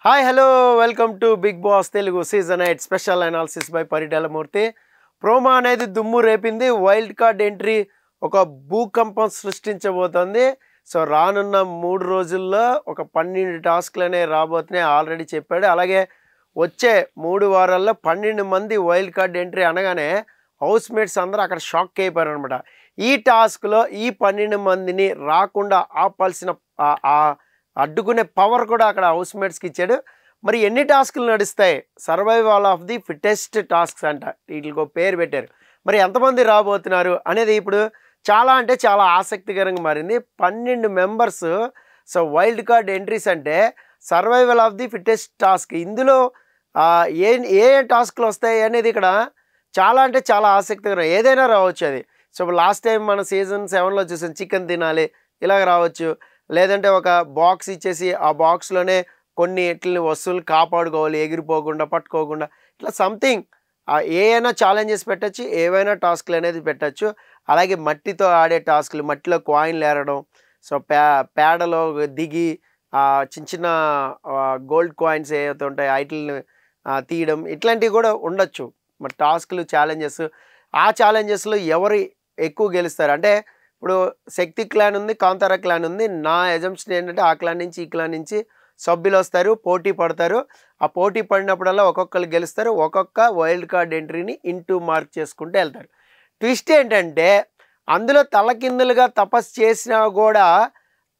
Hi hello welcome to big boss Telugu season 8 special analysis by Paritala Murthy. Promo అనేది దుమ్ము రేపింది. Wild card entry ఒక భూకంపం సృష్టించబోతోంది. సో రానున్న 3 రోజుల్లో ఒక 12 టాస్క్లు అనేవి రాబోతున్నాయి ఆల్రెడీ చెప్పాడు. అలాగే వచ్చే 3 వారాల్లో 12 మంది వైల్డ్ కార్డ్ ఎంట్రీ అనగానే హౌస్ మేట్స్ అందరూ అక్కడ షాక్ అయిపోయారు అనమాట. ఈ టాస్క్లో ఈ 12 మందిని రాకుండా ఆపాల్సిన అడ్డుకునే పవర్ కూడా అక్కడ హౌస్ మేట్స్కి ఇచ్చాడు. మరి ఎన్ని టాస్కులు నడుస్తాయి? Survival of the fittest tasks అంట, వీటికి ఒక పేరు పెట్టారు. మరి ఎంతమంది రాబోతున్నారు అనేది ఇప్పుడు చాలా అంటే చాలా ఆసక్తికరంగా మారింది. 12 members. So wild card entries అంటే survival of the fittest task. ఇందులో ఏ ఏ టాస్క్లు వస్తాయి అనేది ఇక్కడ చాలా అంటే చాలా ఆసక్తికరం. ఏదైనా రావచ్చు అది. సో లాస్ట్ టైం మన సీజన్ 7లో చూసాం, చికెన్ తినాలి ఇలాగ రావచ్చు. లేదంటే ఒక బాక్స్ ఇచ్చేసి ఆ బాక్స్లోనే కొన్ని ఇట్లని వస్తువులు కాపాడుకోవాలి, ఎగిరిపోకుండా పట్టుకోకుండా, ఇట్లా సంథింగ్ ఏమైనా ఛాలెంజెస్ పెట్టచ్చు, ఏవైనా టాస్క్లు అనేది పెట్టచ్చు. అలాగే మట్టితో ఆడే టాస్క్లు, మట్టిలో కాయిన్లు ఏరడం, సో పేడలో దిగి చిన్న చిన్న గోల్డ్ కాయిన్స్ ఏవైతే ఉంటాయి వాటిని తీయడం, ఇట్లాంటివి కూడా ఉండొచ్చు. మరి టాస్క్లు ఛాలెంజెస్, ఆ ఛాలెంజెస్లో ఎవరు ఎక్కువ గెలుస్తారు అంటే ఇప్పుడు శక్తి క్లాన్ ఉంది, కాంతారా క్లాన్ ఉంది. నా ఎజంప్షన్ ఏంటంటే ఆ క్లాన్ నుంచి ఈ క్లాన్ నుంచి సభ్యులు వస్తారు, పోటీ పడతారు. ఆ పోటీ పడినప్పుడల్లా ఒక్కొక్కరు గెలుస్తారు. ఒక్కొక్క వైల్డ్ కార్డ్ ఎంట్రీని ఇంటూ మార్క్ చేసుకుంటూ వెళ్తారు. ట్విస్ట్ ఏంటంటే అందులో తలకిందులుగా తపస్సు చేసినా కూడా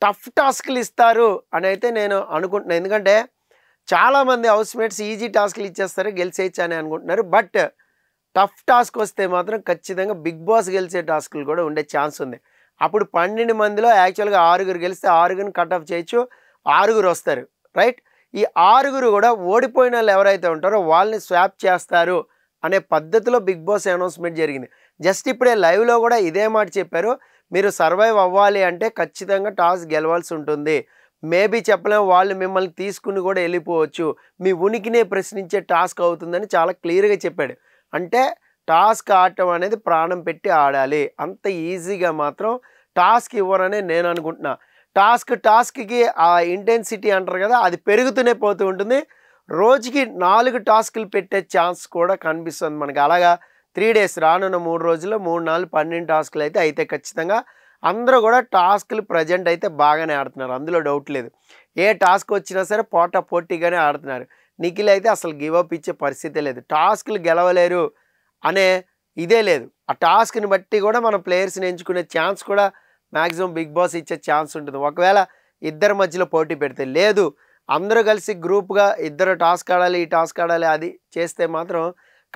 టఫ్ టాస్క్లు ఇస్తారు అని అయితే నేను అనుకుంటున్నాను. ఎందుకంటే చాలామంది హౌస్ మేట్స్ ఈజీ టాస్క్లు ఇచ్చేస్తారు, గెలిచేయచ్చు అని అనుకుంటున్నారు. బట్ టఫ్ టాస్క్ వస్తే మాత్రం ఖచ్చితంగా బిగ్ బాస్ గెలిచే టాస్క్లు కూడా ఉండే ఛాన్స్ ఉంది. అప్పుడు 12 మందిలో యాక్చువల్గా 6 గెలిస్తే 6 కట్ ఆఫ్ చేయొచ్చు, 6 వస్తారు, రైట్? ఈ 6 కూడా ఓడిపోయిన వాళ్ళు ఎవరైతే ఉంటారో వాళ్ళని స్వాప్ చేస్తారు అనే పద్ధతిలో బిగ్ బాస్ అనౌన్స్మెంట్ జరిగింది. జస్ట్ ఇప్పుడే లైవ్లో కూడా ఇదే మాట చెప్పారు. మీరు సర్వైవ్ అవ్వాలి అంటే ఖచ్చితంగా టాస్క్ గెలవాల్సి ఉంటుంది. మేబీ చెప్పలేము, వాళ్ళు మిమ్మల్ని తీసుకుని కూడా వెళ్ళిపోవచ్చు, మీ ఉనికినే ప్రశ్నించే టాస్క్ అవుతుందని చాలా క్లియర్గా చెప్పాడు. అంటే టాస్క్ ఆడటం అనేది ప్రాణం పెట్టి ఆడాలి, అంత ఈజీగా మాత్రం టాస్క్ ఇవ్వరని నేను అనుకుంటున్నా. టాస్క్కి ఆ ఇంటెన్సిటీ అంటారు కదా, అది పెరుగుతూనే పోతూ ఉంటుంది. రోజుకి 4 టాస్కులు పెట్టే ఛాన్స్ కూడా కనిపిస్తుంది మనకి. అలాగా 3 డేస్, రానున్న 3 రోజుల్లో 3, 4, 12 టాస్కులు అయితే ఖచ్చితంగా అందరూ కూడా టాస్కులు ప్రజెంట్ అయితే బాగానే ఆడుతున్నారు, అందులో డౌట్ లేదు. ఏ టాస్క్ వచ్చినా సరే పోటాపోటీగానే ఆడుతున్నారు. నిఖిల్ అయితే అసలు గివప్ ఇచ్చే పరిస్థితే లేదు. టాస్క్లు గెలవలేరు అనే ఇదే లేదు. ఆ టాస్క్ని బట్టి కూడా మన ప్లేయర్స్ని ఎంచుకునే ఛాన్స్ కూడా మ్యాక్సిమం బిగ్ బాస్ ఇచ్చే ఛాన్స్ ఉంటుంది. ఒకవేళ ఇద్దరి మధ్యలో పోటీ పెడితే, లేదు అందరూ కలిసి గ్రూప్గా ఇద్దరు టాస్క్ ఆడాలి, ఈ టాస్క్ ఆడాలి అది చేస్తే మాత్రం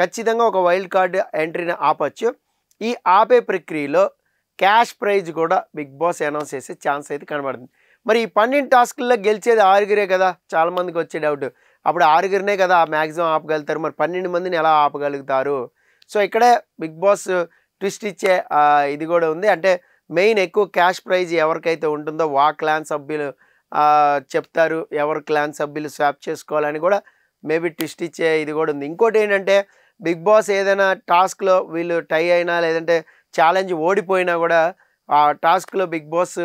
ఖచ్చితంగా ఒక వైల్డ్ కార్డ్ ఎంట్రీని ఆపచ్చు. ఈ ఆపే ప్రక్రియలో క్యాష్ ప్రైజ్ కూడా బిగ్ బాస్ అనౌన్స్ చేసే ఛాన్స్ అయితే కనబడుతుంది. మరి ఈ 12 టాస్కుల్లో గెలిచేది 6 కదా, చాలామందికి వచ్చే డౌట్. అప్పుడు 6 కదా మ్యాక్సిమం ఆపగలుగుతారు, మరి 12 మందిని ఎలా ఆపగలుగుతారు? సో ఇక్కడే బిగ్ బాస్ ట్విస్ట్ ఇచ్చే ఇది కూడా ఉంది. అంటే మెయిన్ ఎక్కువ క్యాష్ ప్రైజ్ ఎవరికైతే ఉంటుందో క్లాన్ సభ్యులు చెప్తారు, ఎవరు క్లాన్ సభ్యులు స్వాప్ చేసుకోవాలని కూడా మేబీ ట్విస్ట్ ఇచ్చే ఇది కూడా ఉంది. ఇంకోటి ఏంటంటే బిగ్ బాస్ ఏదైనా టాస్క్లో వీళ్ళు టై అయినా లేదంటే ఛాలెంజ్ ఓడిపోయినా కూడా ఆ టాస్క్లో బిగ్ బాస్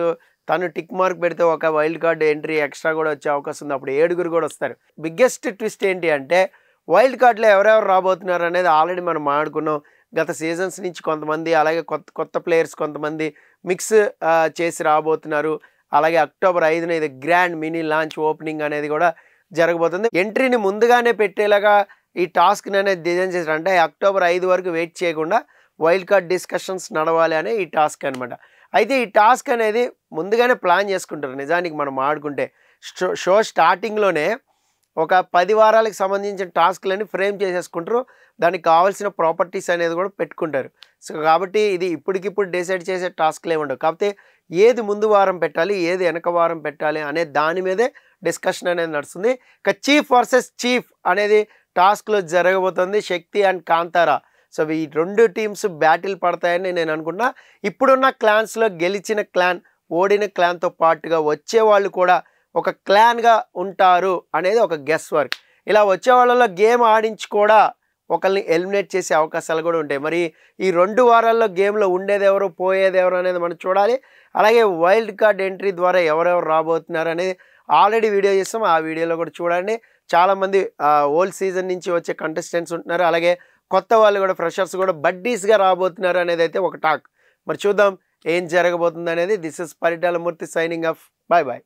తను టిక్ మార్క్ పెడితే ఒక వైల్డ్ కార్డ్ ఎంట్రీ ఎక్స్ట్రా కూడా వచ్చే అవకాశం ఉంది. అప్పుడు 7 కూడా వస్తారు. బిగ్గెస్ట్ ట్విస్ట్ ఏంటి అంటే వైల్డ్ కార్డ్లో ఎవరెవరు రాబోతున్నారు అనేది ఆల్రెడీ మనం మాట్లాడుకున్నాం. గత సీజన్స్ నుంచి కొంతమంది, అలాగే కొత్త ప్లేయర్స్ కొంతమంది మిక్స్ చేసి రాబోతున్నారు. అలాగే అక్టోబర్ 5న ఇది గ్రాండ్ మినీ లాంచ్ ఓపెనింగ్ అనేది కూడా జరగబోతుంది. ఎంట్రీని ముందుగానే పెట్టేలాగా ఈ టాస్క్ని అనేది డిజైన్ చేశారు. అంటే అక్టోబర్ 5 వరకు వెయిట్ చేయకుండా వైల్డ్ కార్డ్ డిస్కషన్స్ నడవాలి అనే ఈ టాస్క్ అనమాట. అయితే ఈ టాస్క్ అనేది ముందుగానే ప్లాన్ చేసుకుంటారు. నిజానికి మనం ఆడుకుంటే షో స్టార్టింగ్లోనే ఒక 10 వారాలకు సంబంధించిన టాస్క్లని ఫ్రేమ్ చేసేసుకుంటారు. దానికి కావాల్సిన ప్రాపర్టీస్ అనేది కూడా పెట్టుకుంటారు. సో కాబట్టి ఇది ఇప్పటికిప్పుడు డిసైడ్ చేసే టాస్క్లు ఏమి ఉండవు. కాకపోతే ఏది ముందు వారం పెట్టాలి, ఏది వెనక వారం పెట్టాలి అనే దాని మీదే డిస్కషన్ అనేది నడుస్తుంది. ఇక చీఫ్ వర్సెస్ చీఫ్ అనేది టాస్క్లో జరగబోతుంది. శక్తి అండ్ కాంతారా, సో ఈ 2 టీమ్స్ బ్యాటిల్ పడతాయని నేను అనుకున్నా. ఇప్పుడున్న క్లాన్స్లో గెలిచిన క్లాన్, ఓడిన క్లాన్తో పాటుగా వచ్చేవాళ్ళు కూడా ఒక క్లాన్గా ఉంటారు అనేది ఒక గెస్ వర్క్. ఇలా వచ్చే వాళ్ళలో గేమ్ ఆడించి కూడా ఒకరిని ఎలిమినేట్ చేసే అవకాశాలు కూడా ఉంటాయి. మరి ఈ 2 వారాల్లో గేమ్లో ఉండేది ఎవరు, పోయేది ఎవరు అనేది మనం చూడాలి. అలాగే వైల్డ్ కార్డ్ ఎంట్రీ ద్వారా ఎవరెవరు రాబోతున్నారు అనేది ఆల్రెడీ వీడియో చేస్తాం, ఆ వీడియోలో కూడా చూడండి. చాలామంది ఓల్డ్ సీజన్ నుంచి వచ్చే కంటెస్టెంట్స్ ఉంటున్నారు. అలాగే కొత్త వాళ్ళు కూడా ఫ్రెషర్స్ కూడా బడ్డీస్గా రాబోతున్నారు అనేది అయితే ఒక టాక్. మరి చూద్దాం ఏం జరగబోతుంది అనేది. This is Paritala Murthy signing off. Bye bye.